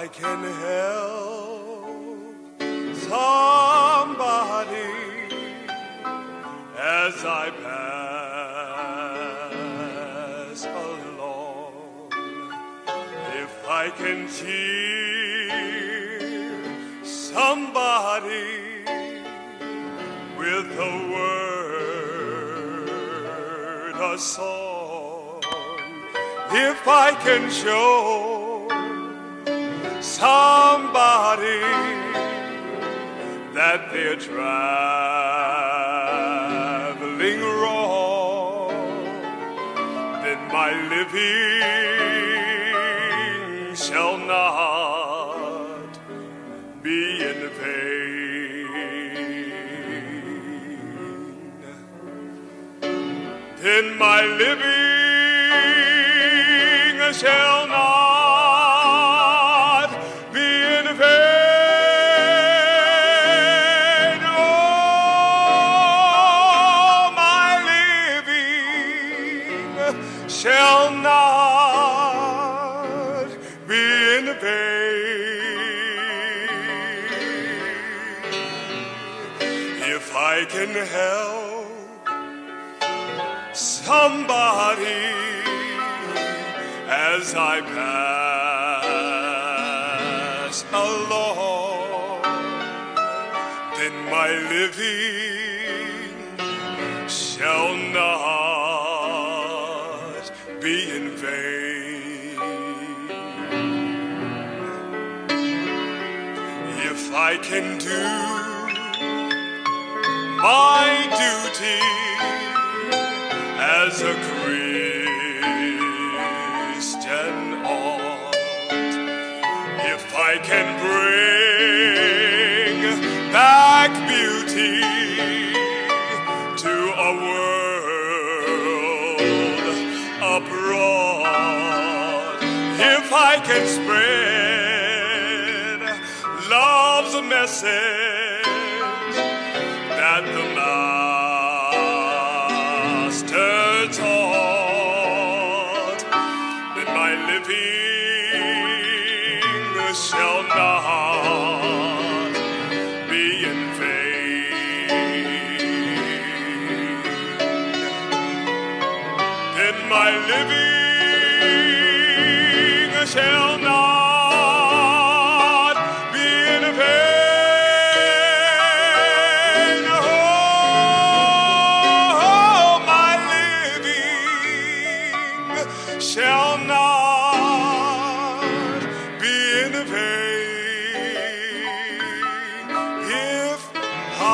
I can help somebody as I pass along, if I can cheer somebody with a word, a song, if I can show somebody that they're traveling wrong, then my living shall not be in vain. Then my living shall not be in vain. Oh, my living shall not be in vain. If I can help somebody as I pass along, then my living shall not be in vain. If I can do my duty as a Christian ought, if I can bring back beauty to a world abroad, if I can spread love's message that the Master taught, then my living shall not be in vain. Then my living shall not be in vain. Oh, my living shall not be in vain. If I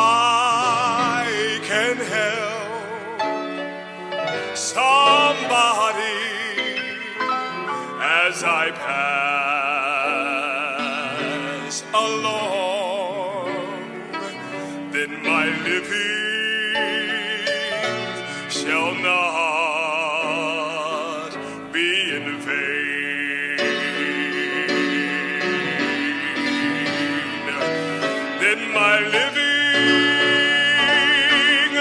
can help somebody as I pass along, then my living shall not be in vain. Then my living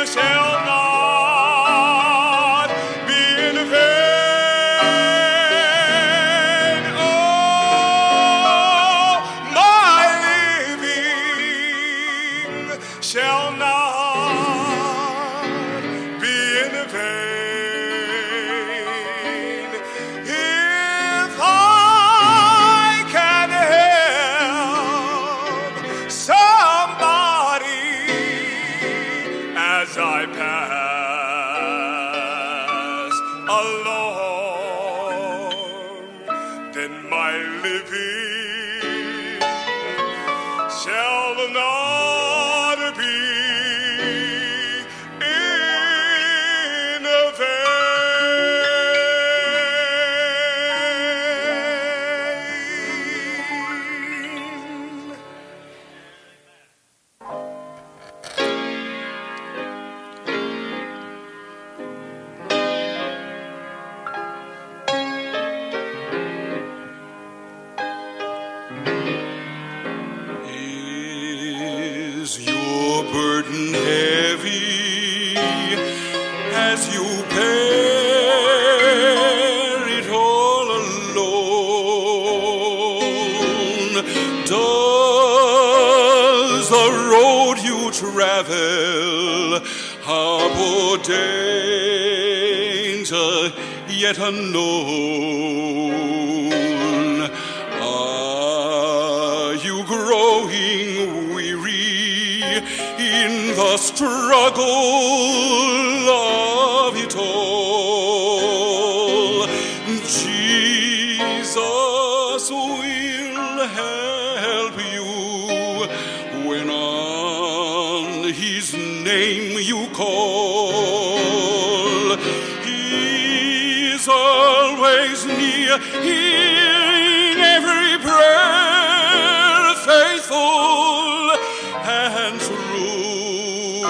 shall not be in vain. Oh, my living shall not be in vain. If I can help somebody as I pass along, then my living shall not be in vain. Is your burden heavy as you bear it all alone? Does the road you travel harbor danger yet unknown? Are you growing weary in the struggle of it all? Jesus will help you when on his name you call. He's always near, hearing every prayer, faithful and true,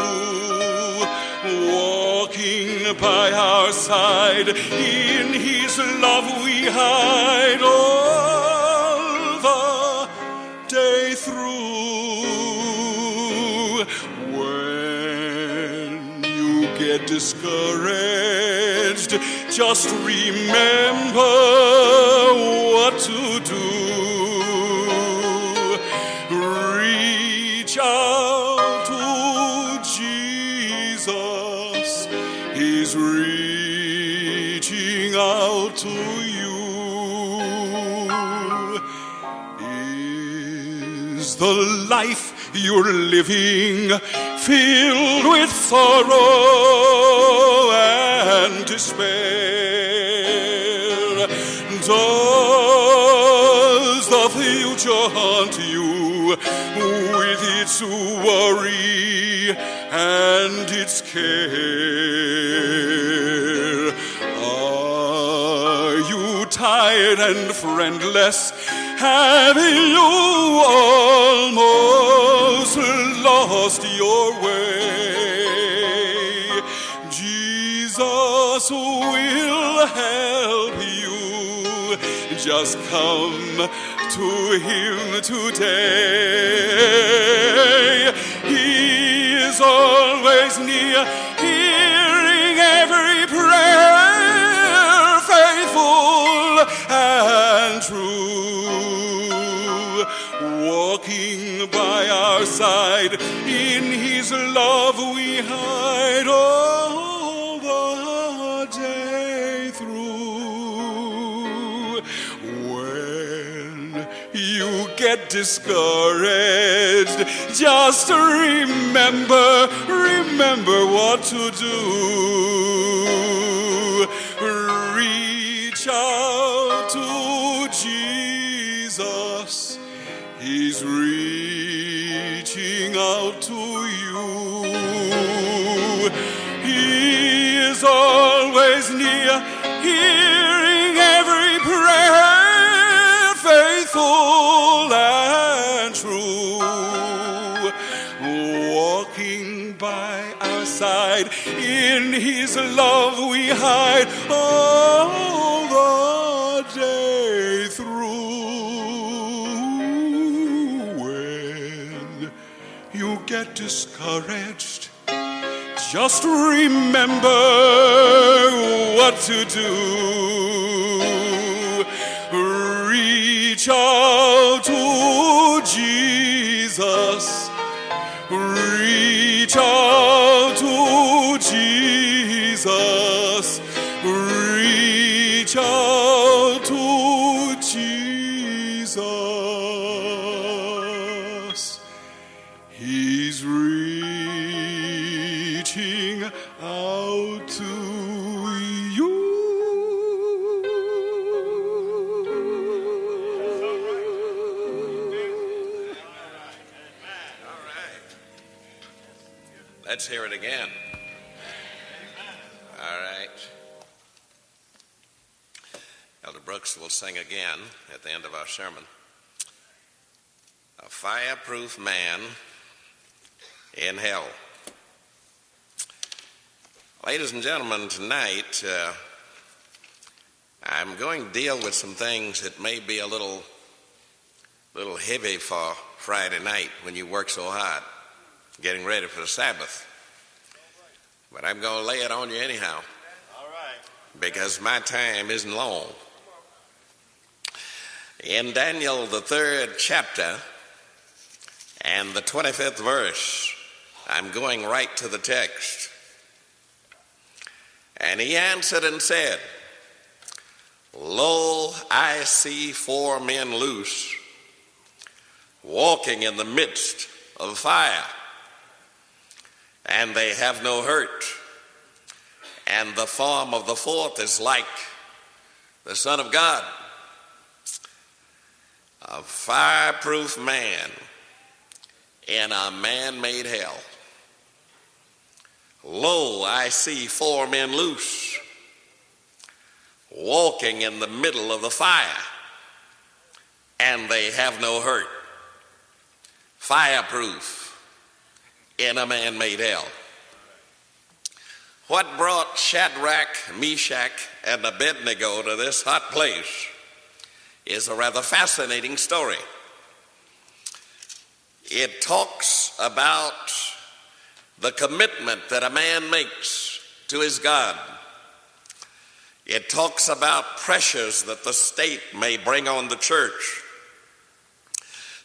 walking by our side. In his love we hide all the day through. When you get discouraged, just remember what to do. Reach out to Jesus. He's reaching out to you. Is the life you're living filled with sorrow and despair? Does the future haunt you with its worry and its care? Are you tired and friendless? Have you almost lost your way? Jesus will help you. Just come to him today. He is always near, hearing every prayer, faithful and true, walking by our side. In his love we hide all the day through. When you get discouraged, just remember what to do. Reach out to Jesus. He's reaching out to you. He is always near, hearing every prayer, faithful and true, walking by our side. In his love we hide all the day through. When you get discouraged, just remember what to do. Reach out to Jesus. Reach out to Jesus. Reach out to Jesus. He's reaching out to you. All right. Let's hear it again. All right. Elder Brooks will sing again at the end of our sermon. A fireproof man in hell. Ladies and gentlemen, tonight I'm going to deal with some things that may be a little heavy for Friday night when you work so hard getting ready for the Sabbath. But I'm going to lay it on you anyhow. All right. Because my time isn't long. In Daniel, the 3rd chapter and the 25th verse, I'm going right to the text. And he answered and said, Lo, I see 4 men loose, walking in the midst of fire, and they have no hurt. And the form of the 4th is like the Son of God, a fireproof man in a man-made hell. Lo, I see 4 men loose, walking in the middle of the fire, and they have no hurt. Fireproof in a man-made hell. What brought Shadrach, Meshach, and Abednego to this hot place is a rather fascinating story. It talks about the commitment that a man makes to his God. It talks about pressures that the state may bring on the church.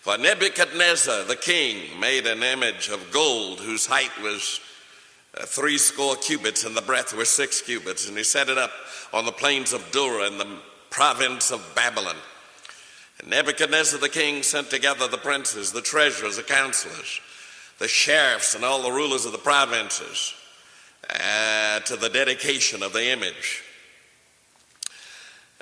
For Nebuchadnezzar, the king, made an image of gold whose height was 60 cubits and the breadth was 6 cubits, and he set it up on the plains of Dura in the province of Babylon. And Nebuchadnezzar the king sent together the princes, the treasurers, the counselors, the sheriffs, and all the rulers of the provinces to the dedication of the image.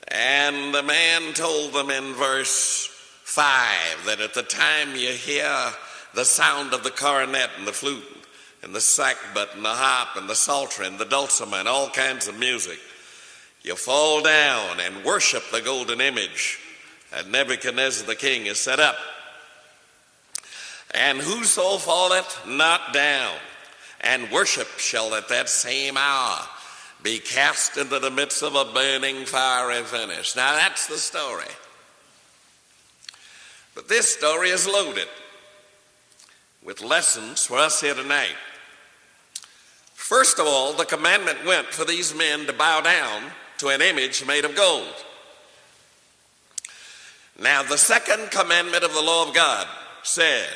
And the man told them in verse 5 that at the time you hear the sound of the cornet and the flute and the sackbut and the harp and the psaltery and the dulcimer and all kinds of music, you fall down and worship the golden image that Nebuchadnezzar the king has set up. And whoso falleth not down and worship shall at that same hour be cast into the midst of a burning fiery furnace. Now that's the story. But this story is loaded with lessons for us here tonight. First of all, the commandment went for these men to bow down to an image made of gold. Now the second commandment of the law of God says,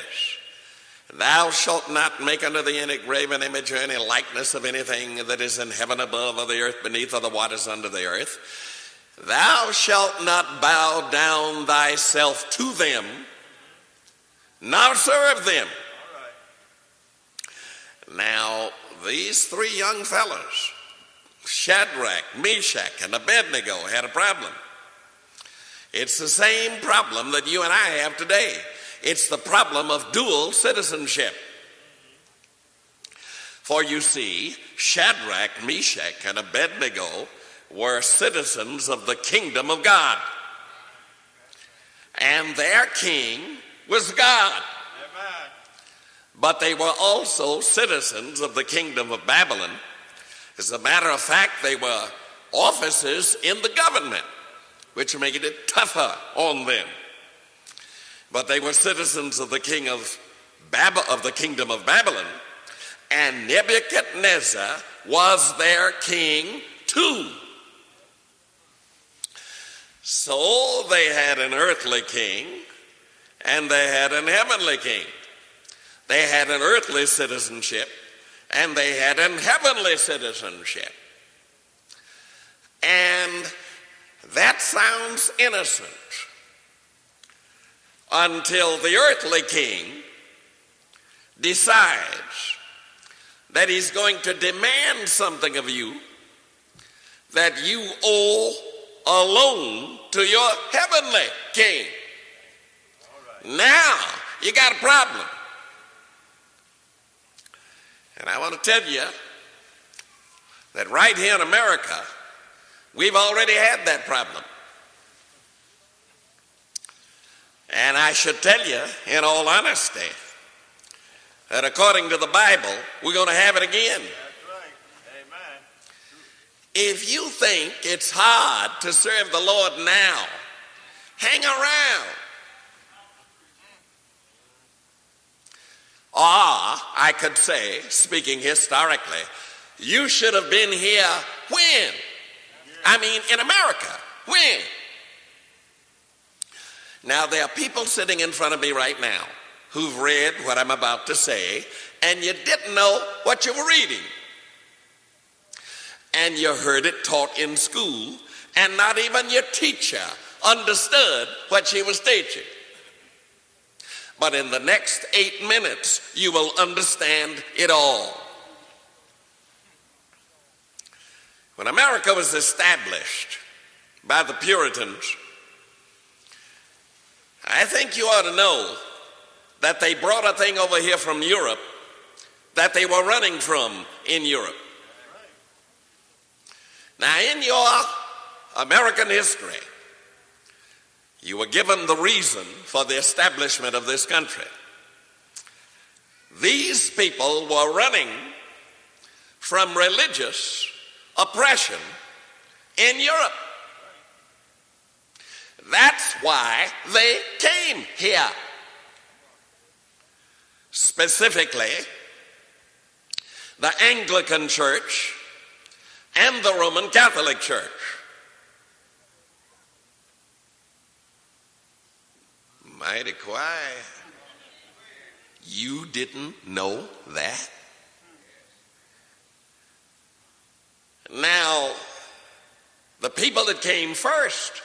Thou shalt not make unto thee any graven image or any likeness of anything that is in heaven above or the earth beneath or the waters under the earth. Thou shalt not bow down thyself to them, nor serve them. Now, these 3 young fellows, Shadrach, Meshach, and Abednego, had a problem. It's the same problem that you and I have today. It's the problem of dual citizenship. For you see, Shadrach, Meshach, and Abednego were citizens of the kingdom of God. And their king was God. Amen. But they were also citizens of the kingdom of Babylon. As a matter of fact, they were officers in the government, which made it tougher on them. But they were citizens of the kingdom of Babylon, and Nebuchadnezzar was their king too. So they had an earthly king and they had an heavenly king. They had an earthly citizenship and they had an heavenly citizenship. And that sounds innocent until the earthly king decides that he's going to demand something of you that you owe alone to your heavenly king. Right. Now you got a problem. And I want to tell you that right here in America, we've already had that problem. And I should tell you, in all honesty, that according to the Bible, we're going to have it again. That's right. Amen. If you think it's hard to serve the Lord now, hang around. Or I could say, speaking historically, you should have been here when? I mean, in America. When? Now, there are people sitting in front of me right now who've read what I'm about to say, and you didn't know what you were reading. And you heard it taught in school, and not even your teacher understood what she was teaching. But in the next 8 minutes, you will understand it all. When America was established by the Puritans, I think you ought to know that they brought a thing over here from Europe that they were running from in Europe. Now, in your American history, you were given the reason for the establishment of this country. These people were running from religious oppression in Europe. That's why they came here. Specifically, the Anglican Church and the Roman Catholic Church. Mighty quiet. You didn't know that? Now, the people that came first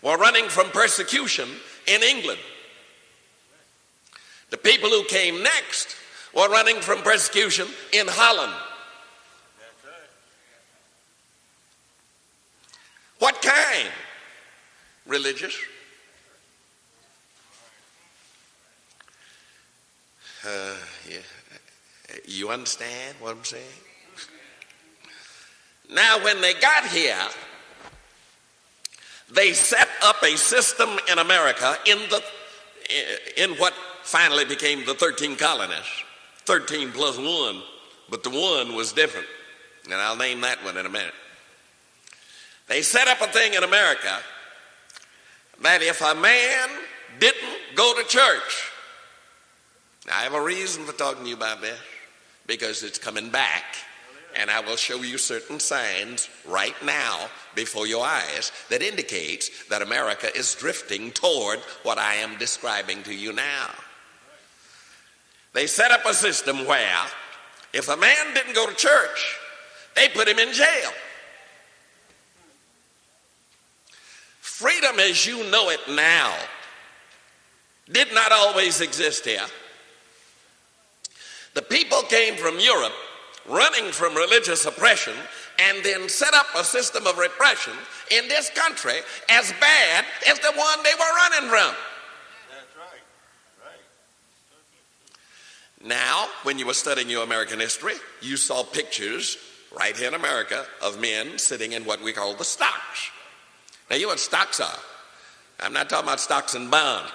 were running from persecution in England. The people who came next were running from persecution in Holland. What kind? Religious. Yeah. You understand what I'm saying? Now, when they got here, they set up a system in America in what finally became the 13 colonies. 13 plus 1, but the 1 was different. And I'll name that one in a minute. They set up a thing in America that if a man didn't go to church, I have a reason for talking to you about this, because it's coming back, and I will show you certain signs right now before your eyes that indicates that America is drifting toward what I am describing to you now. They set up a system where if a man didn't go to church, they put him in jail. Freedom as you know it now did not always exist here. The people came from Europe running from religious oppression and then set up a system of repression in this country as bad as the one they were running from. That's right. Right. Now, when you were studying your American history, you saw pictures right here in America of men sitting in what we call the stocks. Now, you know what stocks are. I'm not talking about stocks and bonds.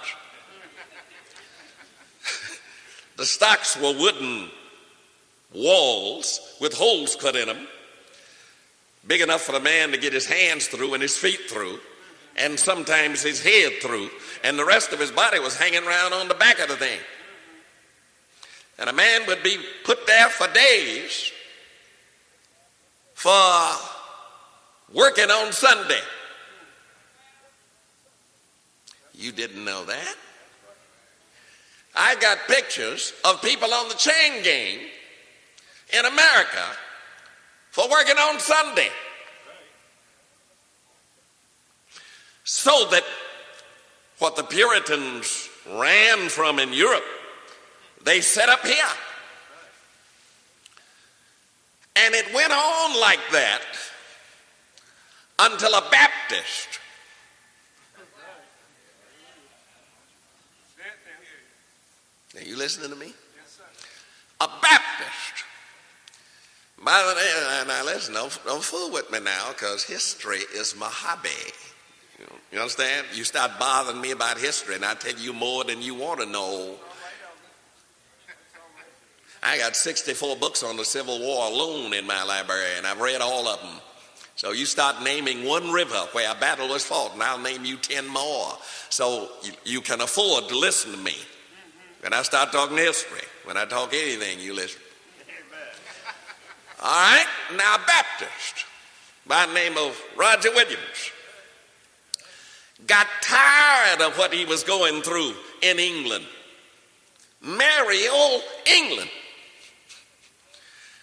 The stocks were wooden walls with holes cut in them, big enough for a man to get his hands through and his feet through, and sometimes his head through, and the rest of his body was hanging around on the back of the thing. And a man would be put there for days for working on Sunday. You didn't know that? I got pictures of people on the chain gang in America for working on Sunday. So that what the Puritans ran from in Europe, they set up here. And it went on like that until a Baptist Are you listening to me? Yes, sir. A Baptist. By the way, now listen, don't fool with me now, because history is my hobby. You understand? You start bothering me about history, and I tell you more than you want to know. I got 64 books on the Civil War alone in my library, and I've read all of them. So you start naming one river where a battle was fought, and I'll name you 10 more. So you can afford to listen to me. When I start talking history, when I talk anything, you listen. All right, now a Baptist by the name of Roger Williams got tired of what he was going through in England. Merry old England,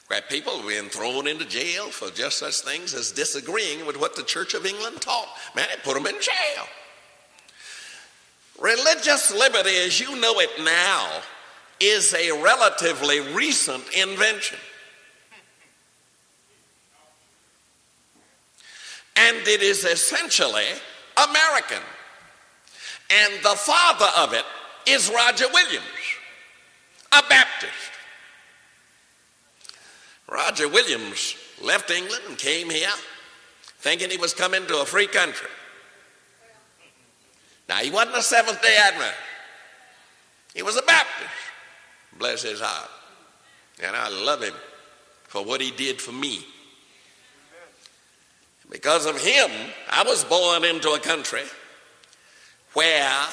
where people were being thrown into jail for just such things as disagreeing with what the Church of England taught. Man, they put them in jail. Religious liberty, as you know it now, is a relatively recent invention. And it is essentially American. And the father of it is Roger Williams, a Baptist. Roger Williams left England and came here thinking he was coming to a free country. Now, he wasn't a Seventh-day Adventist. He was a Baptist. Bless his heart. And I love him for what he did for me. Because of him, I was born into a country where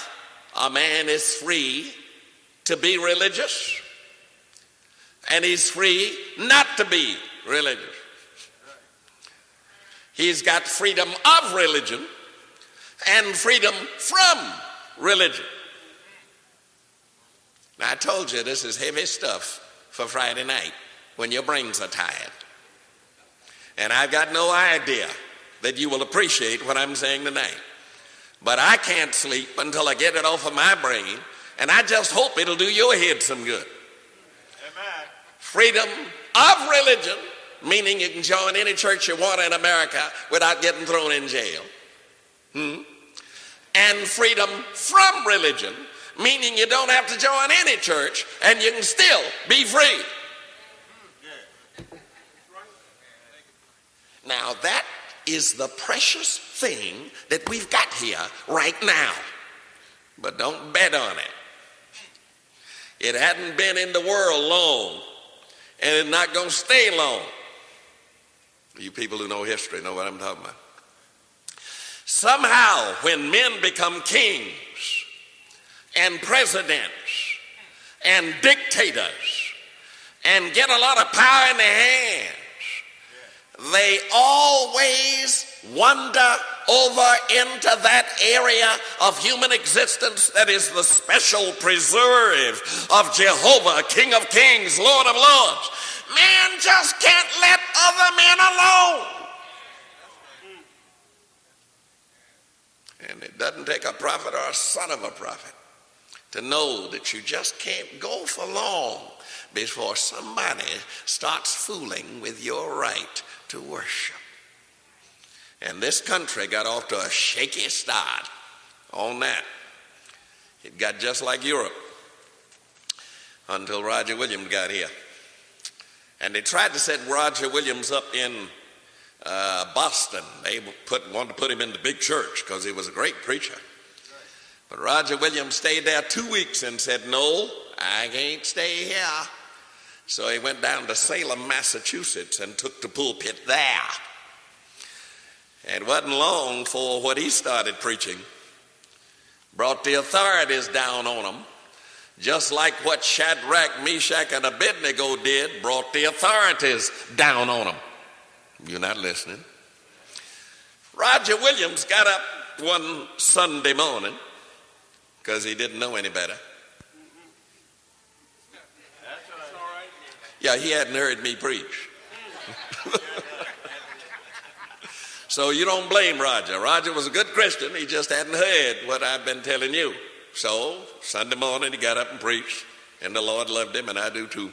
a man is free to be religious and he's free not to be religious. He's got freedom of religion and freedom from religion. Now, I told you this is heavy stuff for Friday night when your brains are tired. And I've got no idea that you will appreciate what I'm saying tonight. But I can't sleep until I get it off of my brain, and I just hope it'll do your head some good. Amen. Freedom of religion, meaning you can join any church you want in America without getting thrown in jail. And freedom from religion, meaning you don't have to join any church and you can still be free. Now that is the precious thing that we've got here right now. But don't bet on it. It hadn't been in the world long, and it's not going to stay long. You people who know history know what I'm talking about. Somehow, when men become kings and presidents and dictators and get a lot of power in their hands, they always wander over into that area of human existence that is the special preserve of Jehovah, King of Kings, Lord of Lords. Man just can't let other men alone. And it doesn't take a prophet or a son of a prophet to know that you just can't go for long before somebody starts fooling with your right to worship. And this country got off to a shaky start on that. It got just like Europe until Roger Williams got here. And they tried to set Roger Williams up in Boston. They wanted to put him in the big church because he was a great preacher. But Roger Williams stayed there 2 weeks and said, "No, I can't stay here." So he went down to Salem, Massachusetts and took the pulpit there. It wasn't long for what he started preaching brought the authorities down on him, just like what Shadrach, Meshach, and Abednego did brought the authorities down on him. You're not listening. Roger Williams got up one Sunday morning because he didn't know any better. Yeah, he hadn't heard me preach. So you don't blame Roger. Roger was a good Christian. He just hadn't heard what I've been telling you. So Sunday morning he got up and preached, and the Lord loved him, and I do too.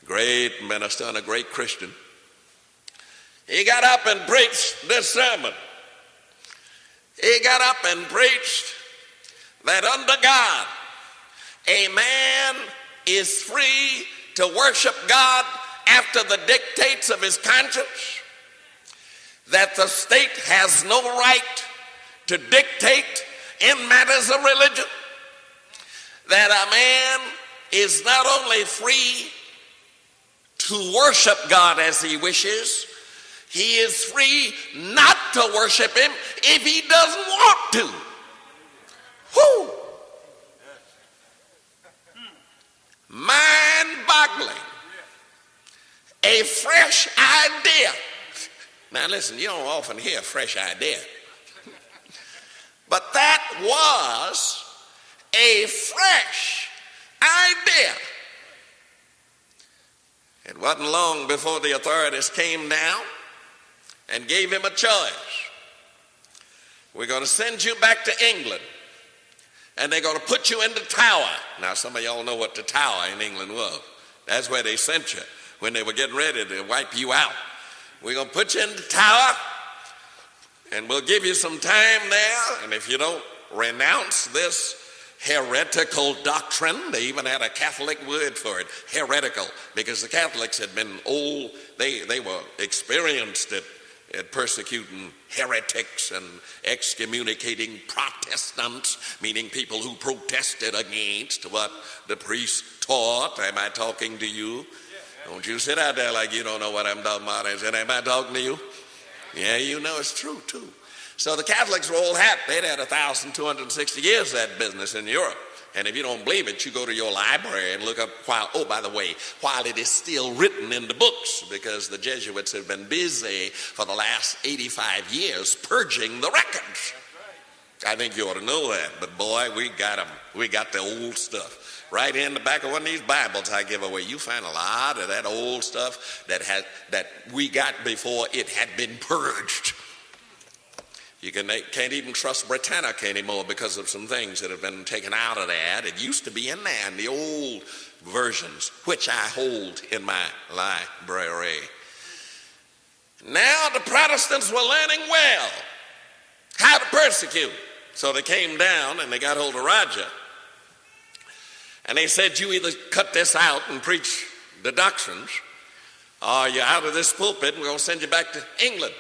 Great minister and a great Christian. He got up and preached this sermon. He got up and preached that under God, a man is free to worship God after the dictates of his conscience, that the state has no right to dictate in matters of religion, that a man is not only free to worship God as he wishes, he is free not to worship him if he doesn't want to. Whew! Mind-boggling. A fresh idea. Now listen, you don't often hear a fresh idea. But that was a fresh idea. It wasn't long before the authorities came down and gave him a choice. We're going to send you back to England, and they're going to put you in the Tower. Now, some of y'all know what the Tower in England was. That's where they sent you when they were getting ready to wipe you out. We're going to put you in the Tower, and we'll give you some time there, and if you don't renounce this heretical doctrine, they even had a Catholic word for it, heretical, because the Catholics had been old, they were experienced at persecuting heretics and excommunicating Protestants, meaning people who protested against what the priest taught. Am I talking to you? Don't you sit out there like you don't know what I'm talking about. I said, am I talking to you? Yeah, you know it's true too. So the Catholics were old hat. They'd had 1,260 years of that business in Europe. And if you don't believe it, you go to your library and look up while it is still written in the books, because the Jesuits have been busy for the last 85 years purging the records. I think you ought to know that. But boy, we got them. We got the old stuff. Right in the back of one of these Bibles I give away, you find a lot of that old stuff that we got before it had been purged. You can't even trust Britannica anymore because of some things that have been taken out of that. It used to be in there in the old versions, which I hold in my library. Now the Protestants were learning well how to persecute. So they came down and they got hold of Roger. And they said, you either cut this out and preach the doctrines, or you're out of this pulpit and we're going to send you back to England.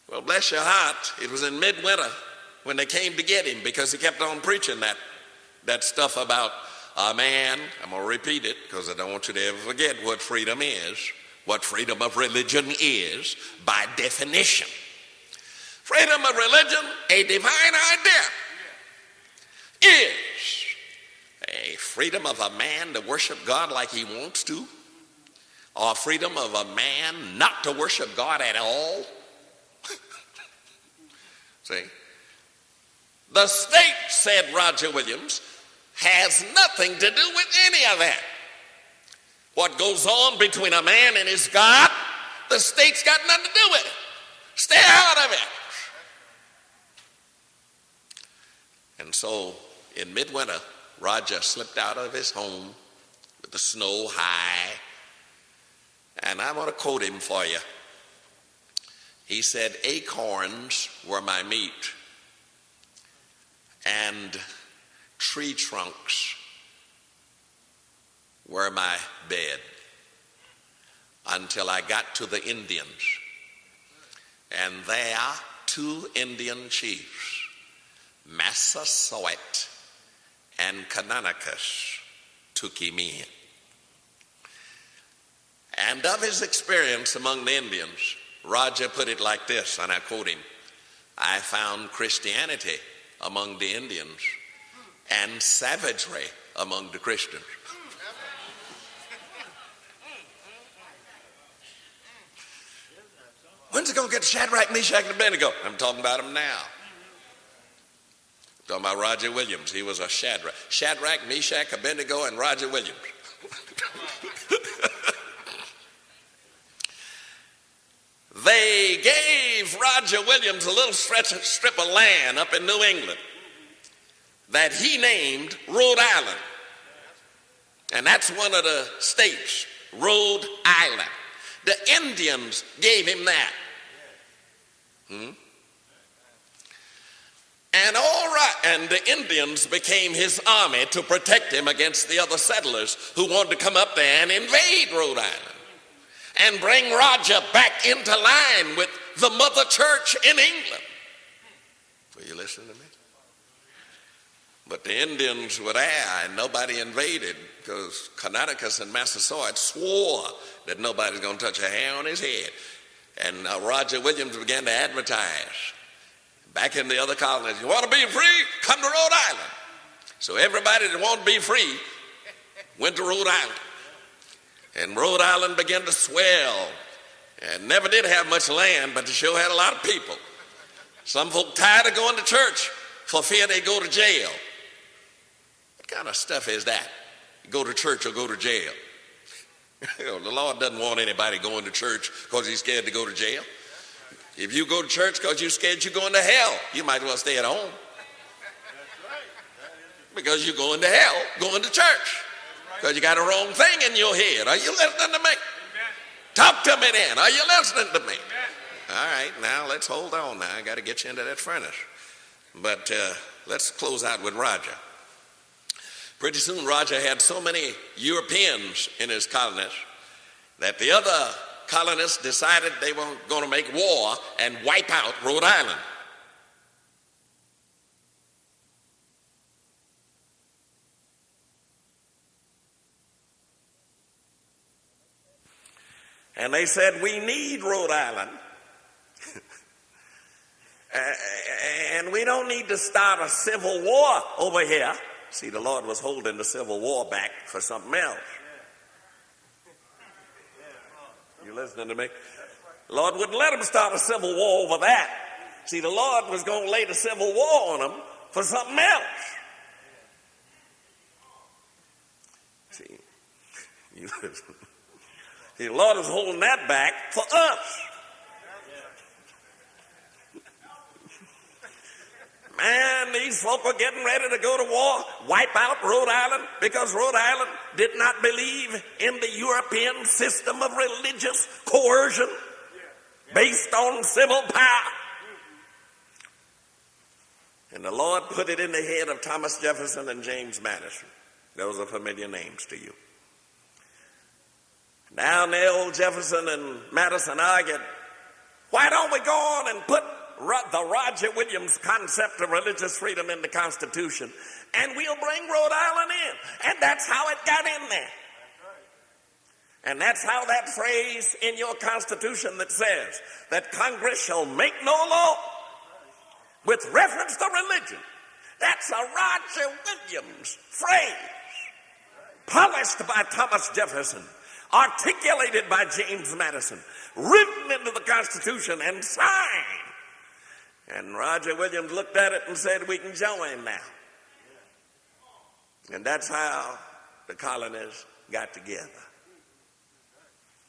Well, bless your heart, it was in midwinter when they came to get him, because he kept on preaching that stuff about a man. I'm going to repeat it because I don't want you to ever forget what freedom is, what freedom of religion is by definition. Freedom of religion, a divine idea, is a freedom of a man to worship God like he wants to, or freedom of a man not to worship God at all. See, the state, said Roger Williams, has nothing to do with any of that. What goes on between a man and his God, the state's got nothing to do with it. Stay out of it. And so in midwinter, Roger slipped out of his home with the snow high, and I want to quote him for you. He said, acorns were my meat, and tree trunks were my bed, until I got to the Indians. And there, 2 Indian chiefs, Massasoit and Canonicus, took him in. And of his experience among the Indians, Roger put it like this, and I quote him, I found Christianity among the Indians and savagery among the Christians. When's it going to get to Shadrach, Meshach, and Abednego? I'm talking about them now. I'm talking about Roger Williams. He was a Shadrach. Shadrach, Meshach, Abednego, and Roger Williams. They gave Roger Williams a little strip of land up in New England that he named Rhode Island. And that's one of the states, Rhode Island. The Indians gave him that. And all right, and the Indians became his army to protect him against the other settlers who wanted to come up there and invade Rhode Island and bring Roger back into line with the mother church in England. Were you listening to me? But the Indians were there and nobody invaded because Canonicus and Massasoit swore that nobody's going to touch a hair on his head. And Roger Williams began to advertise back in the other colonies, you want to be free? Come to Rhode Island. So everybody that wanted to be free went to Rhode Island. And Rhode Island began to swell and never did have much land, but they sure had a lot of people. Some folk tired of going to church for fear they go to jail. What kind of stuff is that? Go to church or go to jail? You know, the Lord doesn't want anybody going to church because he's scared to go to jail. If you go to church because you're scared you're going to hell, you might as well stay at home. Because you're going to hell, going to church. Because you got a wrong thing in your head. Are you listening to me? Talk to me then. Are you listening to me? All right, now let's hold on now. I got to get you into that furnace. But let's close out with Roger. Pretty soon Roger had so many Europeans in his colonies that the other colonists decided they were going to make war and wipe out Rhode Island. And they said, we need Rhode Island. And we don't need to start a civil war over here. See, the Lord was holding the Civil War back for something else. You listening to me? The Lord wouldn't let them start a civil war over that. See, the Lord was going to lay the civil war on them for something else. See, you listen. See, the Lord was holding that back for us. Man, these folk are getting ready to go to war, wipe out Rhode Island, because Rhode Island did not believe in the European system of religious coercion based on civil power. And the Lord put it in the head of Thomas Jefferson and James Madison. Those are familiar names to you. Down there, old Jefferson and Madison argued, why don't we go on and put the Roger Williams concept of religious freedom in the Constitution, and we'll bring Rhode Island in. And that's how it got in there. And that's how that phrase in your Constitution that says that Congress shall make no law with reference to religion, that's a Roger Williams phrase, polished by Thomas Jefferson, articulated by James Madison, written into the Constitution and signed. And Roger Williams looked at it and said, we can join now. And that's how the colonies got together.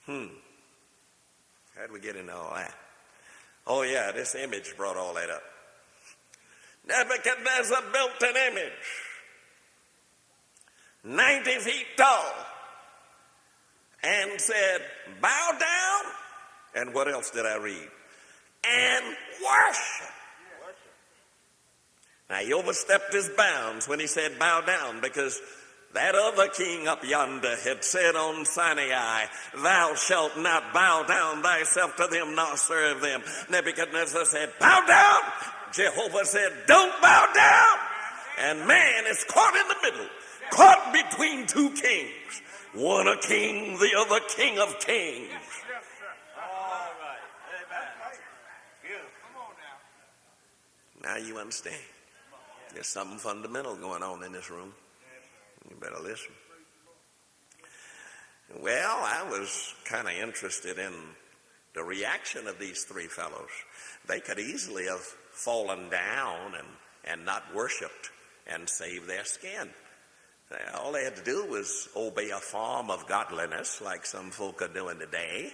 How'd we get into all that? Oh yeah, this image brought all that up. Nebuchadnezzar built an image, 90 feet tall, and said, bow down, and what else did I read? And worship. Now, he overstepped his bounds when he said bow down, because that other king up yonder had said on Sinai, thou shalt not bow down thyself to them nor serve them. Nebuchadnezzar said, bow down. Jehovah said, don't bow down. And man is caught in the middle, caught between two kings. One a king, the other king of kings. Now you understand. There's something fundamental going on in this room. You better listen. Well, I was kind of interested in the reaction of these three fellows. They could easily have fallen down and not worshiped and saved their skin. All they had to do was obey a form of godliness like some folk are doing today.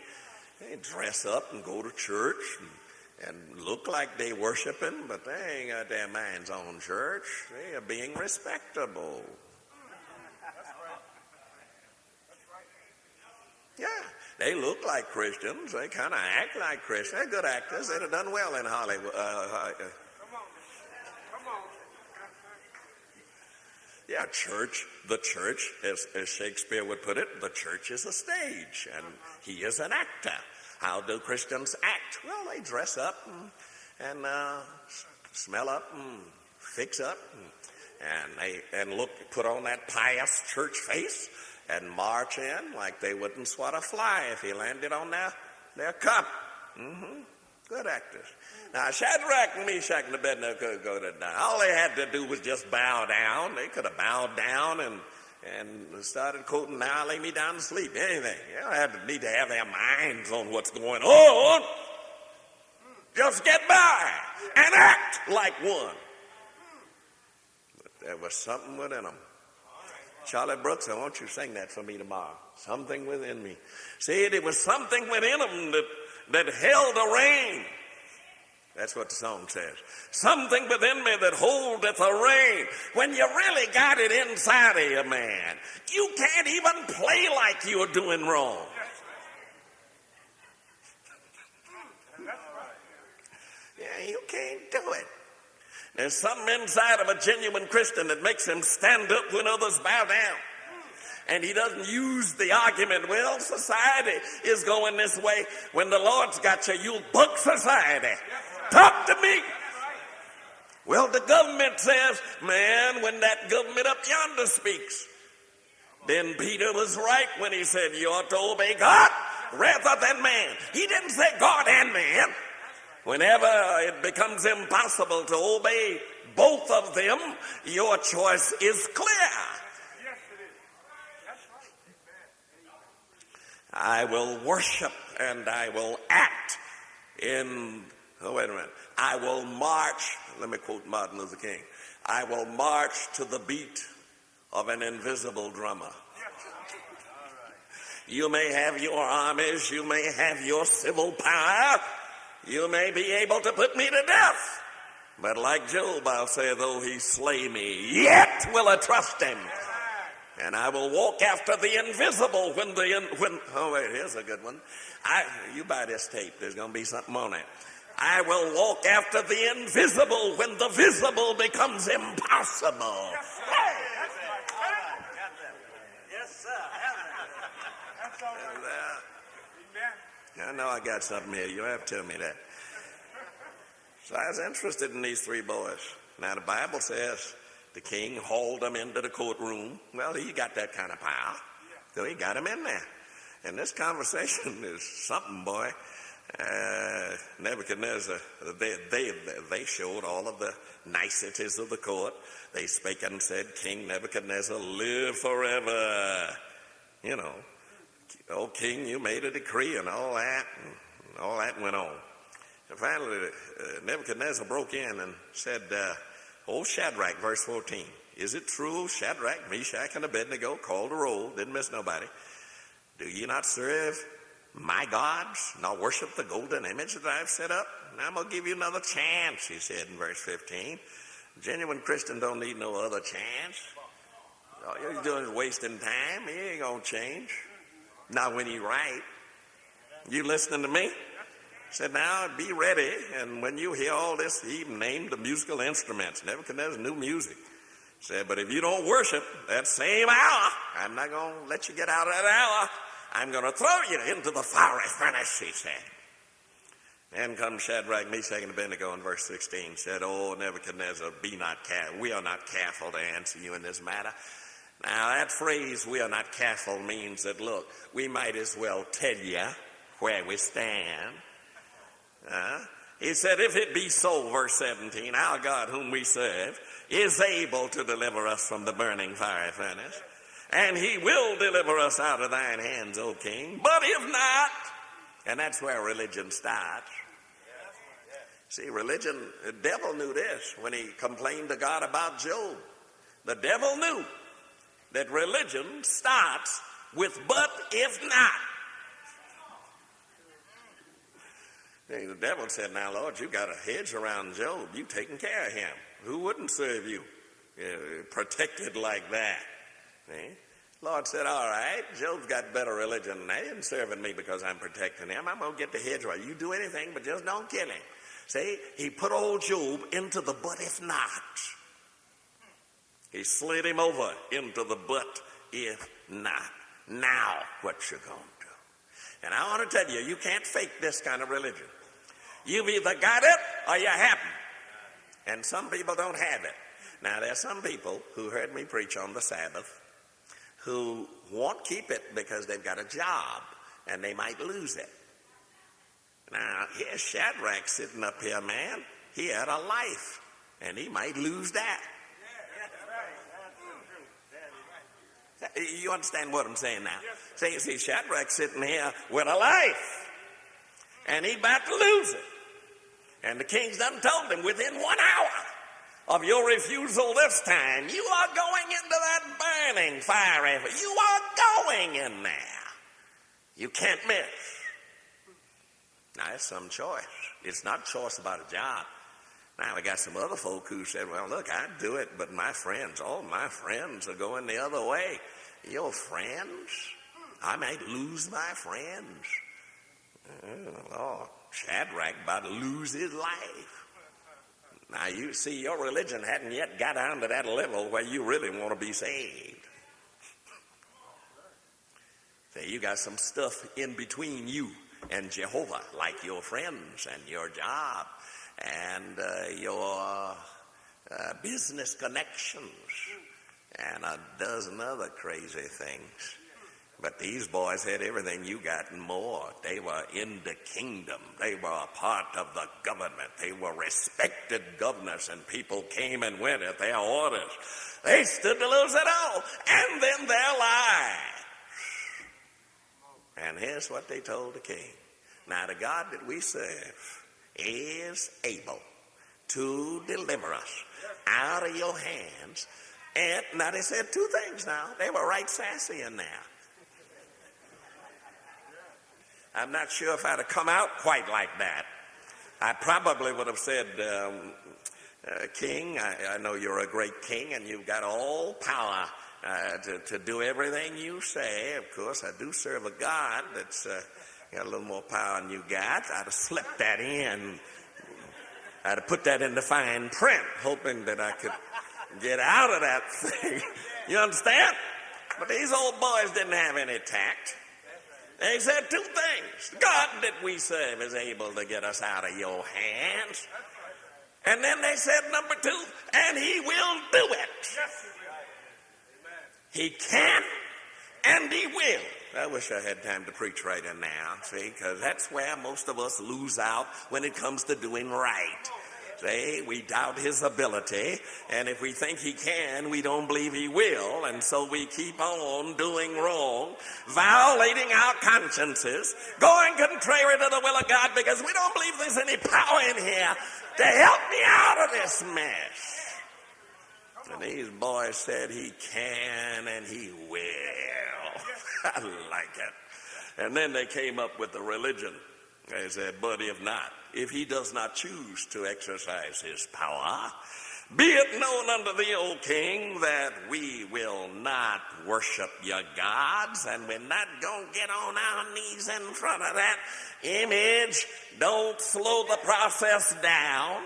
They dress up and go to church and look like they worshiping, but they ain't got their minds on church. They are being respectable. Yeah, they look like Christians. They kind of act like Christians. They're good actors. They'd have done well in Hollywood. Come on. Yeah, church, the church, as Shakespeare would put it, the church is a stage, and he is an actor. How do Christians act? Well, they dress up and smell up and fix up and look, put on that pious church face and march in like they wouldn't swat a fly if he landed on their cup. Good actors. Now, Shadrach, Meshach, and Abednego could go to die. All they had to do was just bow down. They could have bowed down and started quoting, now lay me down to sleep, anything. You don't need to have their minds on what's going on. Just get by and act like one. But there was something within them. Charlie Brooks, I want you to sing that for me tomorrow. Something within me. See, it was something within them that held the rein. That's what the song says. Something within me that holdeth a rein. When you really got it inside of you, man, you can't even play like you're doing wrong. Yeah, you can't do it. There's something inside of a genuine Christian that makes him stand up when others bow down. And he doesn't use the argument, well, society is going this way. When the Lord's got you, you'll buck society. Talk to me. Well, the government says, man, when that government up yonder speaks, then Peter was right when he said you ought to obey God rather than man. He didn't say God and man. Whenever it becomes impossible to obey both of them, your choice is clear. I will worship and I will act in, I will march, let me quote Martin Luther King, I will march to the beat of an invisible drummer. You may have your armies, you may have your civil power, you may be able to put me to death, but like Job, I'll say, though he slay me, yet will I trust him. And I will walk after the invisible here's a good one. You buy this tape, there's going to be something on it. I will walk after the invisible when the visible becomes impossible. Yes, sir. That's all right. I know I got something here. You don't have to tell me that. So I was interested in these three boys. Now the Bible says the king hauled them into the courtroom. Well, he got that kind of power, so he got them in there. And this conversation is something, boy. Nebuchadnezzar, they showed all of the niceties of the court. They spake and said, King Nebuchadnezzar, live forever. You know, oh, king, you made a decree and all that went on. And finally, Nebuchadnezzar broke in and said, oh, Shadrach, verse 14, is it true, Shadrach, Meshach, and Abednego, called to roll, didn't miss nobody, do ye not serve my gods, nor worship the golden image that I've set up? Now I'm going to give you another chance, he said in verse 15. Genuine Christian don't need no other chance. All you're doing is wasting time. He ain't going to change. Now when he right, you listening to me? He said, now be ready. And when you hear all this, he even named the musical instruments. Nebuchadnezzar knew music. He said, but if you don't worship that same hour, I'm not going to let you get out of that hour. I'm going to throw you into the fiery furnace, he said. Then comes Shadrach, Meshach, and Abednego in verse 16, said, oh, Nebuchadnezzar, we are not careful to answer you in this matter. Now, that phrase, we are not careful, means that, look, we might as well tell you where we stand. He said, if it be so, verse 17, our God whom we serve is able to deliver us from the burning fiery furnace, and he will deliver us out of thine hands, O king. But if not, and that's where religion starts. See, religion, the devil knew this when he complained to God about Job. The devil knew that religion starts with but if not. See, the devil said, now, Lord, you got a hedge around Job. You taking care of him. Who wouldn't serve you? Protected like that. See? Lord said, all right, Job's got better religion than they isn't serving me because I'm protecting him. I'm going to get the hedge right. You do anything, but just don't kill him. See, he put old Job into the but if not. He slid him over into the but if not. Now, what you going to do? And I want to tell you, you can't fake this kind of religion. You've either got it or you haven't. And some people don't have it. Now, there's some people who heard me preach on the Sabbath who won't keep it because they've got a job and they might lose it. Now, here's Shadrach sitting up here, man. He had a life and he might lose that. You understand what I'm saying now? See, Shadrach sitting here with a life and he about to lose it. And the king's done told him, within 1 hour of your refusal this time, you are going into that burning fire. You are going in there. You can't miss. Now, that's some choice. It's not choice about a job. Now, we got some other folk who said, well, look, I'd do it, but my friends, all my friends are going the other way. Your friends? I might lose my friends. Oh, Lord, Shadrach about to lose his life. Now, you see, your religion hadn't yet got down to that level where you really want to be saved. See, you got some stuff in between you and Jehovah, like your friends and your job and your business connections and a dozen other crazy things. But these boys had everything you got and more. They were in the kingdom. They were a part of the government. They were respected governors, and people came and went at their orders. They stood to lose it all, and then their lives. And here's what they told the king. Now, the God that we serve is able to deliver us out of your hands. And now they said two things now. They were right sassy in there. I'm not sure if I'd have come out quite like that. I probably would have said, King, I know you're a great king and you've got all power to do everything you say. Of course, I do serve a God that's got a little more power than you got. I'd have slipped that in. I'd have put that in the fine print, hoping that I could get out of that thing. You understand? But these old boys didn't have any tact. They said two things. God that we serve is able to get us out of your hands. And then they said number two, and he will do it. He can and he will. I wish I had time to preach right in now, see, because that's where most of us lose out when it comes to doing right. See, we doubt his ability, and if we think he can, we don't believe he will, and so we keep on doing wrong, violating our consciences, going contrary to the will of God because we don't believe there's any power in here to help me out of this mess. And these boys said he can and he will. I like it. And then they came up with the religion. They said, but if not, if he does not choose to exercise his power, be it known unto thee, O king, that we will not worship your gods, and we're not going to get on our knees in front of that image. Don't slow the process down.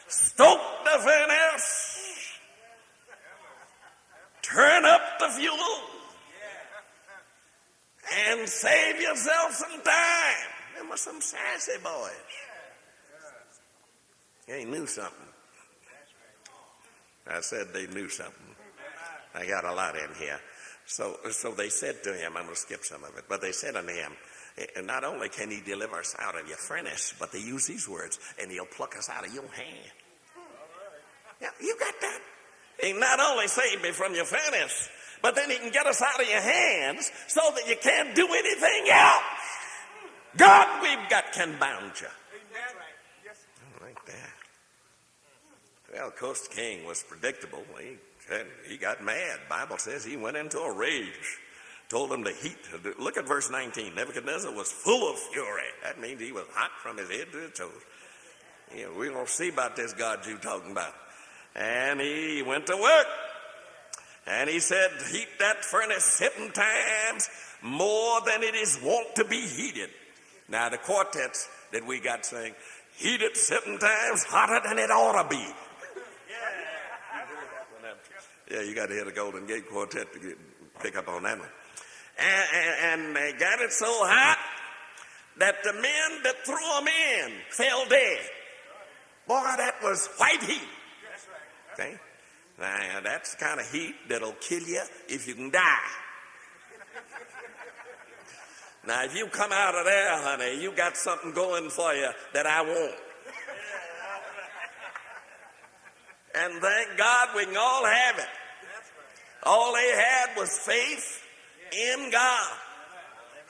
Stoke the furnace. Turn up the fuel. And save yourself some time. Them were some sassy boys. They knew something. I said they knew something. I got a lot in here. So they said to him, I'm going to skip some of it, but they said unto him, not only can he deliver us out of your furnace, but they use these words, and he'll pluck us out of your hand. Yeah, you got that? He not only saved me from your furnace, but then he can get us out of your hands so that you can't do anything else. God we've got can bound you. I like that. Well, of course, the king was predictable. He got mad. The Bible says he went into a rage. Told him to heat. Look at verse 19. Nebuchadnezzar was full of fury. That means he was hot from his head to his toes. We don't see about this God you talking about. And he went to work. And he said, heat that furnace 7 times more than it is wont to be heated. Now, the quartets that we got saying, heat it 7 times hotter than it ought to be. Yeah, you got to hear the Golden Gate Quartet to pick up on that one. And they got it so hot that the men that threw them in fell dead. Boy, that was white heat. Okay? Now, that's the kind of heat that'll kill you if you can die. Now, if you come out of there, honey, you got something going for you that I won't. And thank God we can all have it. All they had was faith in God.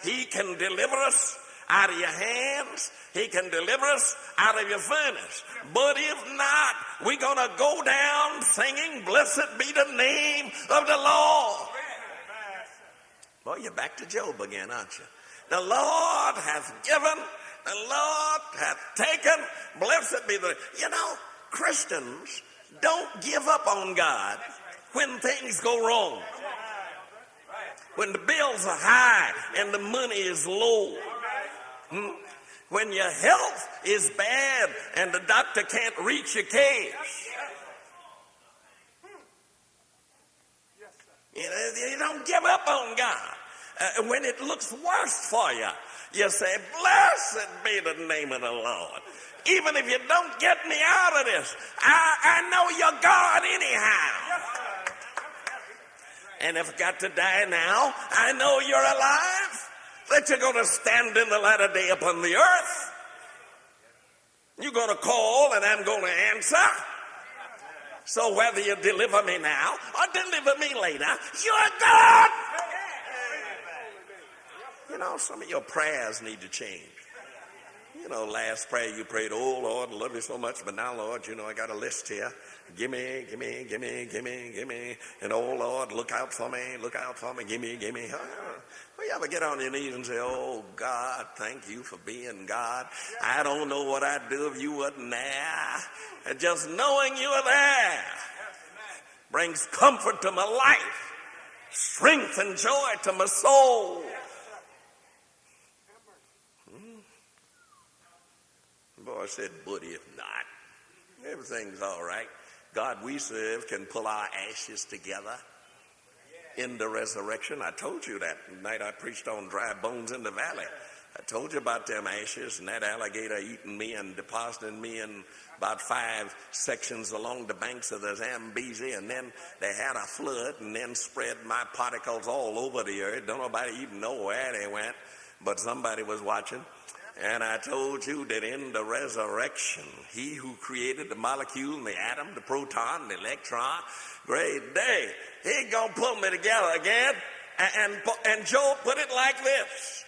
He can deliver us out of your hands. He can deliver us out of your furnace. But if not, we're going to go down singing, blessed be the name of the Lord. Boy, you're back to Job again, aren't you? The Lord hath given, the Lord hath taken, blessed be the... You know, Christians don't give up on God when things go wrong. When the bills are high and the money is low. When your health is bad and the doctor can't reach your case. You don't give up on God. When it looks worse for you, you say, blessed be the name of the Lord. Even if you don't get me out of this, I know you're God anyhow. And if I got to die now, I know you're alive, that you're going to stand in the latter day upon the earth. You're going to call and I'm going to answer. So whether you deliver me now or deliver me later, you're God. You know, some of your prayers need to change. You know, last prayer you prayed, oh, Lord, I love you so much, but now, Lord, you know, I got a list here. Give me. And, oh, Lord, look out for me, give me. Well, you ever get on your knees and say, oh, God, thank you for being God. I don't know what I'd do if you wasn't there. And just knowing you are there brings comfort to my life, strength and joy to my soul. Boy said, but if not, everything's all right. God we serve can pull our ashes together in the resurrection. I told you that night I preached on dry bones in the valley. I told you about them ashes and that alligator eating me and depositing me in about 5 sections along the banks of the Zambezi, and then they had a flood and then spread my particles all over the earth. Don't nobody even know where they went, but somebody was watching. And I told you that in the resurrection, he who created the molecule and the atom, the proton, the electron, great day, he gonna pull me together again. And Job put it like this.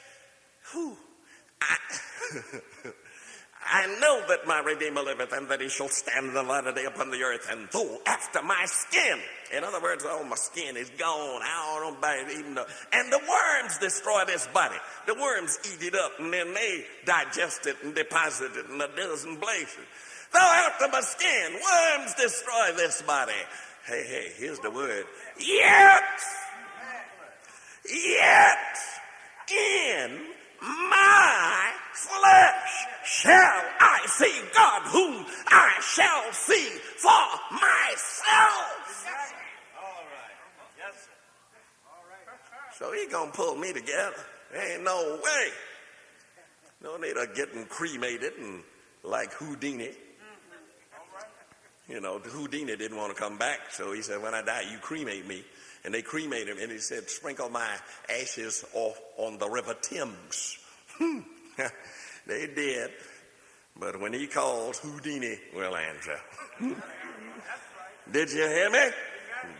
I know that my Redeemer liveth, and that he shall stand in the latter day upon the earth, and though after my skin. In other words, oh, my skin is gone. I don't even know. And the worms destroy this body. The worms eat it up, and then they digest it and deposit it in a dozen places. Though after my skin, worms destroy this body. Hey, here's the word. Yet in my flesh shall I see God, whom I shall see for myself. All right. Yes, sir. All right. So he gonna pull me together. Ain't no way. No need of getting cremated and like Houdini. You know, Houdini didn't want to come back, so he said, when I die, you cremate me. And they cremated him, and he said, sprinkle my ashes off on the river Thames. They did. But when he calls, Houdini will answer. Did you hear me?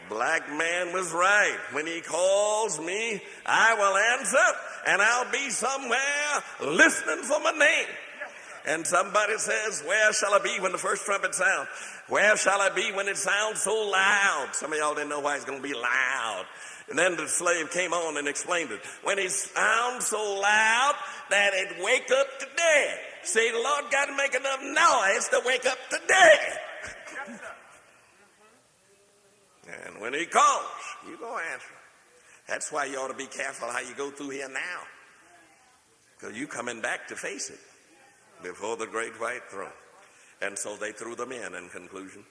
Black man was right. When he calls me, I will answer, and I'll be somewhere listening for my name. And somebody says, where shall I be when the first trumpet sounds? Where shall I be when it sounds so loud? Some of y'all didn't know why it's going to be loud. And then the slave came on and explained it. When it sounds so loud that it wake up the dead. See, the Lord got to make enough noise to wake up the dead. And when he calls, you go answer. That's why you ought to be careful how you go through here now. Because you coming back to face it before the great white throne. And so they threw them in conclusion.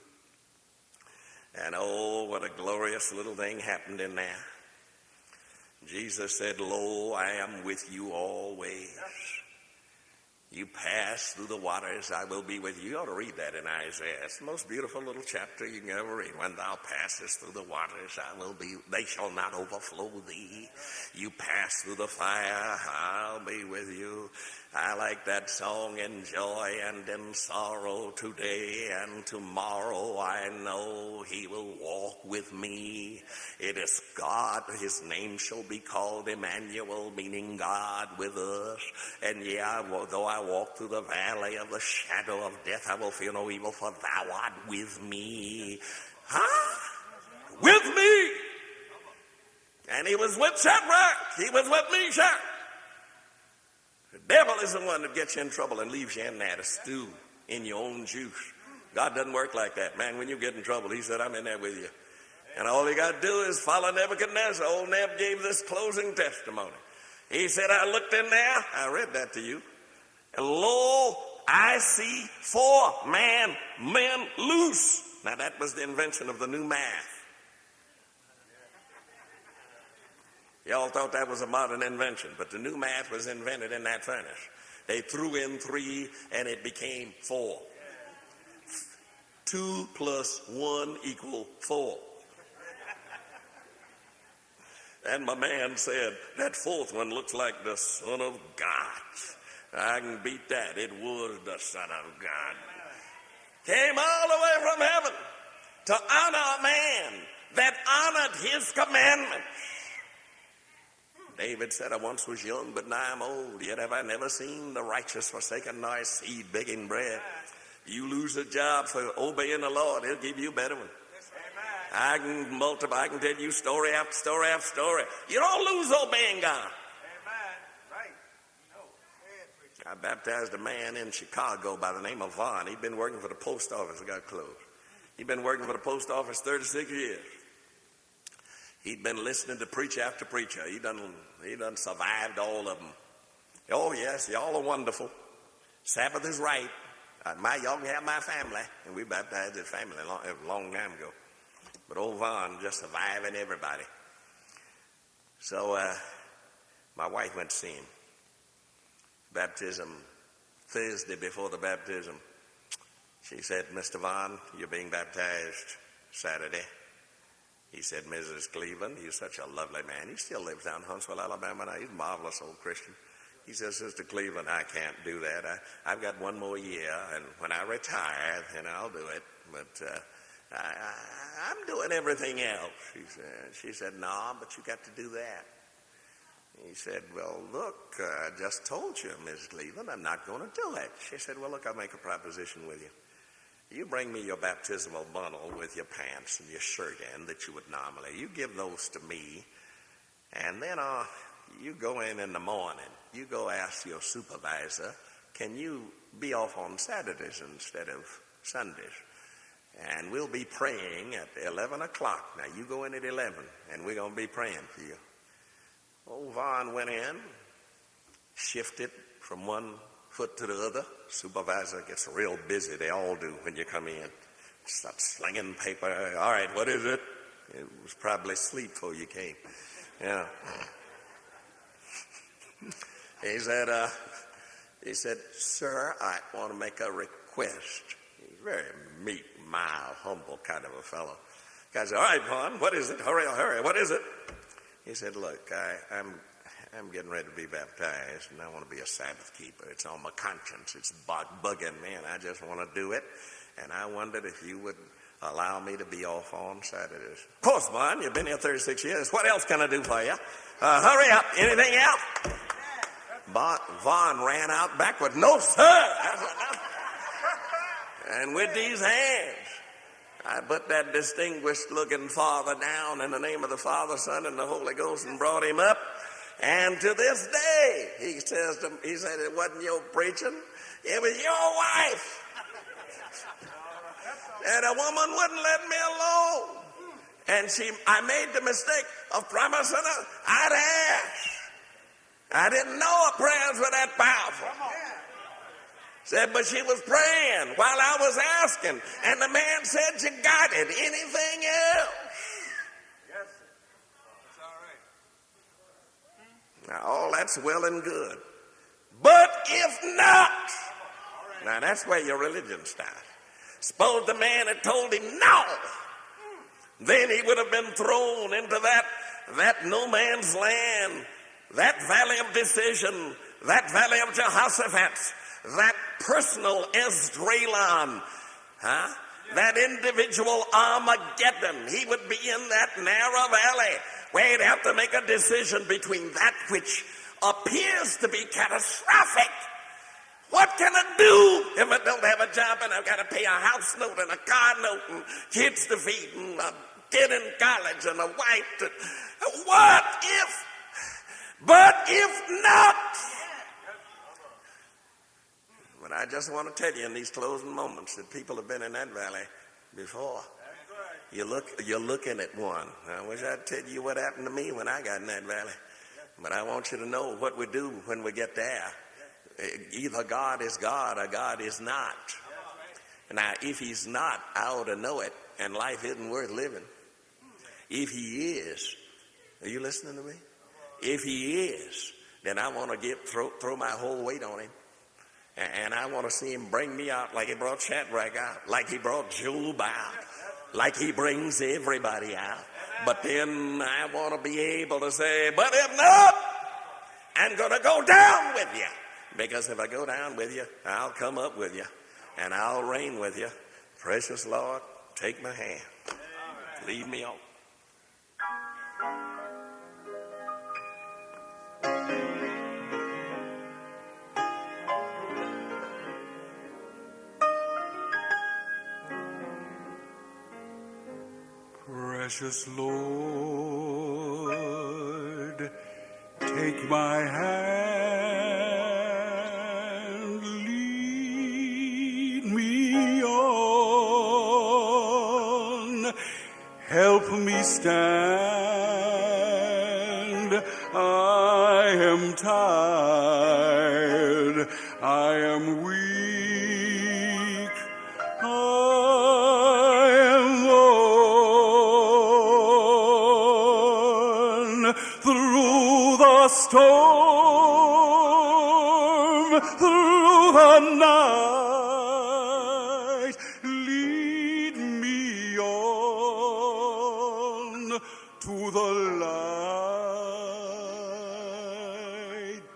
And oh, what a glorious little thing happened in there. Jesus said, lo, I am with you always. You pass through the waters, I will be with you. You ought to read that in Isaiah. It's the most beautiful little chapter you can ever read. When thou passest through the waters, I will be, they shall not overflow thee. You pass through the fire, I'll be with you. I like that song, in joy and in sorrow, today and tomorrow. I know he will walk with me. It is God, his name shall be called Emmanuel, meaning God with us. And though I walk through the valley of the shadow of death, I will fear no evil, for thou art with me. With me. And he was with Shadrach. He was with Meshach. The devil is the one that gets you in trouble and leaves you in there to stew in your own juice. God doesn't work like that. Man, when you get in trouble, he said, I'm in there with you. And all you got to do is follow Nebuchadnezzar. Old Neb gave this closing testimony. He said, I looked in there. I read that to you. And lo, I see 4 men loose. Now that was the invention of the new math. Y'all thought that was a modern invention, but the new math was invented in that furnace. They threw in 3 and it became 4. 2 plus 1 equal 4. And my man said, that 4th one looks like the Son of God. I can beat that. It was the Son of God. Came all the way from heaven to honor a man that honored his commandments. David said, I once was young, but now I'm old. Yet have I never seen the righteous forsaken, nor his seed begging bread. You lose a job for obeying the Lord, he'll give you a better one. I can multiply, I can tell you story after story after story. You don't lose obeying God. I baptized a man in Chicago by the name of Vaughn. He'd been working for the post office. It got closed. He'd been working for the post office 36 years. He'd been listening to preacher after preacher. He done survived all of them. Oh, yes, y'all are wonderful. Sabbath is right. Y'all can have my family. And we baptized his family a long time ago. But old Vaughn just surviving everybody. So my wife went to see him. Baptism, Thursday before the baptism. She said, Mr. Vaughn, you're being baptized Saturday. He said, Mrs. Cleveland, you're such a lovely man. He still lives down in Huntsville, Alabama now. He's a marvelous old Christian. He says, Sister Cleveland, I can't do that. I've got one more year, and when I retire, then I'll do it. But I'm doing everything else. She said, no, but you got to do that. He said, well, look, I just told you, Mrs. Cleveland, I'm not going to do it. She said, well, look, I'll make a proposition with you. You bring me your baptismal bundle with your pants and your shirt in that you would normally. You give those to me, and then you go in the morning. You go ask your supervisor, can you be off on Saturdays instead of Sundays? And we'll be praying at 11 o'clock. Now, you go in at 11, and we're going to be praying for you. Old Vaughn went in, shifted from one foot to the other. Supervisor gets real busy. They all do when you come in. Start slinging paper. All right, what is it? It was probably sleep before you came. Yeah. He said, sir, I want to make a request. He's very meek, mild, humble kind of a fellow. The guy said, all right, Vaughn, what is it? Hurry, what is it? He said, look, I'm getting ready to be baptized, and I want to be a Sabbath keeper. It's on my conscience. It's bugging me, and I just want to do it. And I wondered if you would allow me to be off on Saturdays. Of course, Vaughn, you've been here 36 years. What else can I do for you? Hurry up. Anything else? Vaughn ran out backward. No, sir. And with these hands, I put that distinguished-looking father down in the name of the Father, Son, and the Holy Ghost and brought him up. And to this day, he said, it wasn't your preaching, it was your wife. And a woman wouldn't let me alone. And I made the mistake of promising her I'd ask. I didn't know her prayers were that powerful. Said, but she was praying while I was asking. And the man said, you got it. Anything else? Yes, sir. That's all right. Now, all that's well and good. But if not, now that's where your religion starts. Suppose the man had told him no. Then he would have been thrown into that that no man's land, that valley of decision, that valley of Jehoshaphat, that personal Esdraelon, that individual Armageddon. He would be in that narrow valley where he'd have to make a decision between that which appears to be catastrophic. What can I do if I don't have a job and I've got to pay a house note and a car note and kids to feed and a kid in college and a wife to... What if? But if not... But I just want to tell you in these closing moments that people have been in that valley before. You're looking at one. I wish I'd tell you what happened to me when I got in that valley. But I want you to know what we do when we get there. Either God is God or God is not. Now, if he's not, I ought to know it, and life isn't worth living. If he is, are you listening to me? If he is, then I want to throw my whole weight on him. And I want to see him bring me out like he brought Shadrach out, like he brought Job out, like he brings everybody out. But then I want to be able to say, but if not, I'm going to go down with you. Because if I go down with you, I'll come up with you, and I'll reign with you. Precious Lord, take my hand. Lead me on. Precious Lord, take my hand, lead me on, help me stand. I am tired, I am weak. Storm through the night, lead me on to the light.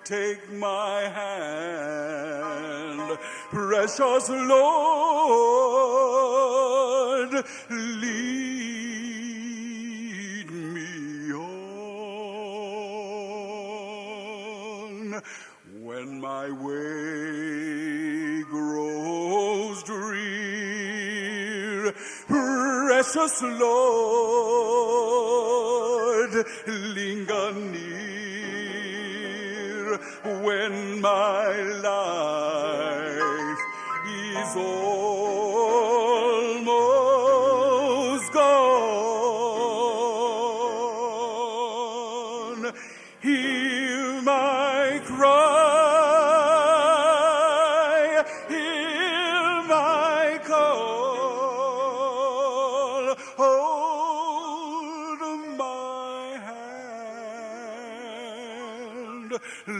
Take my hand, precious Lord, lead me on. When my way grows drear, precious Lord, linger near. When my life is almost gone, hear my cry, hear my call, hold my hand,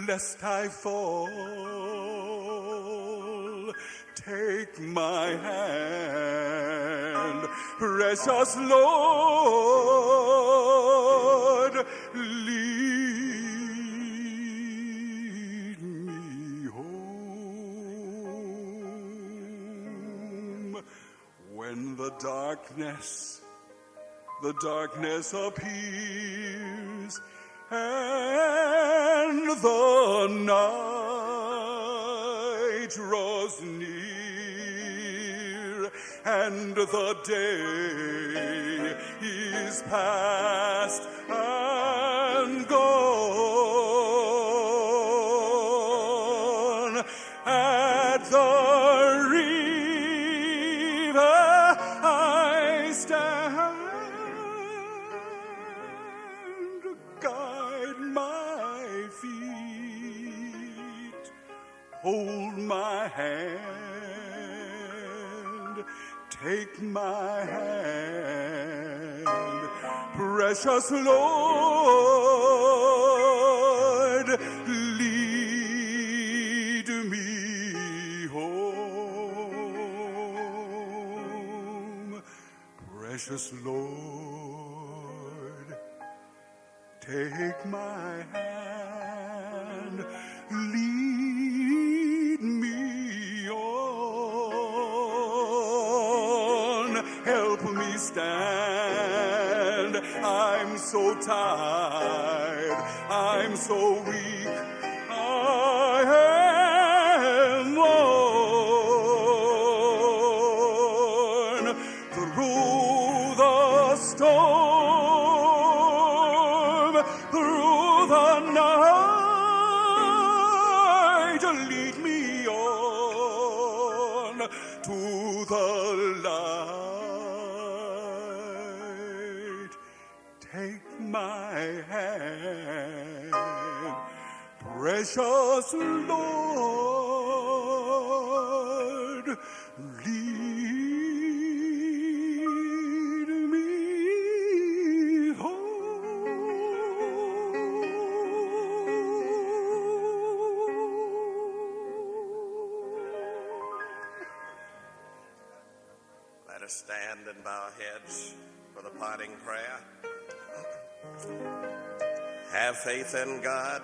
lest I fall. Take my hand, precious Lord, lead me home. When the darkness appears and the night draws near and the day is past and gone. At the river I stand, guide my feet, hold my hand, take my hand, precious Lord, lead me home. Precious Lord, take my hand, lead me on, help me stand. I'm so tired, I'm so weak, I am worn through the storm, through the night. Lead me on to the light. Take my hand, precious Lord, lead me home. Let us stand and bow our heads for the parting prayer. Have faith in God.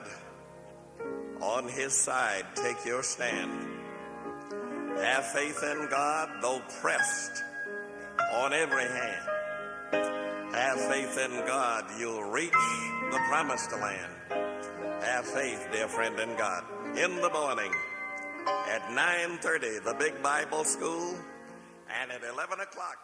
On his side, take your stand. Have faith in God, though pressed on every hand. Have faith in God, you'll reach the promised land. Have faith, dear friend, in God. In the morning, at 9:30, the big Bible school, and at 11 o'clock,